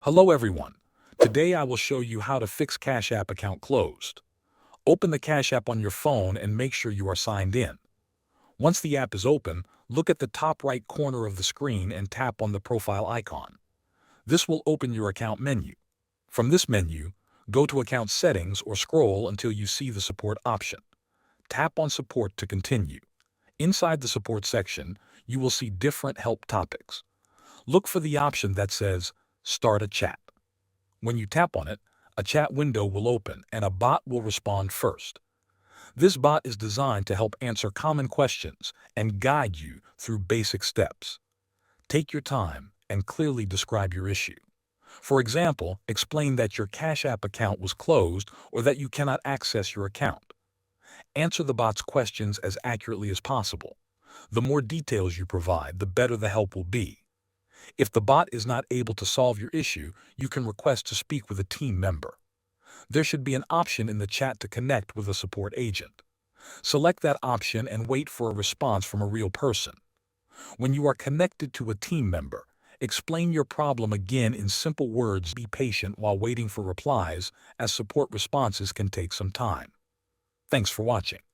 Hello everyone. Today I will show you how to fix Cash App account closed. Open the Cash App on your phone and make sure you are signed in. Once the app is open, look at the top right corner of the screen and tap on the profile icon. This will open your account menu. From this menu, go to Account Settings or scroll until you see the Support option. Tap on Support to continue. Inside the Support section, you will see different help topics. Look for the option that says Start a Chat. When you tap on it, a chat window will open and a bot will respond first. This bot is designed to help answer common questions and guide you through basic steps. Take your time and clearly describe your issue. For example, explain that your Cash App account was closed or that you cannot access your account. Answer the bot's questions as accurately as possible. The more details you provide, the better the help will be. If the bot is not able to solve your issue, you can request to speak with a team member. There should be an option in the chat to connect with a support agent. Select that option and wait for a response from a real person. When you are connected to a team member, explain your problem again in simple words. Be patient while waiting for replies, as support responses can take some time. Thanks for watching.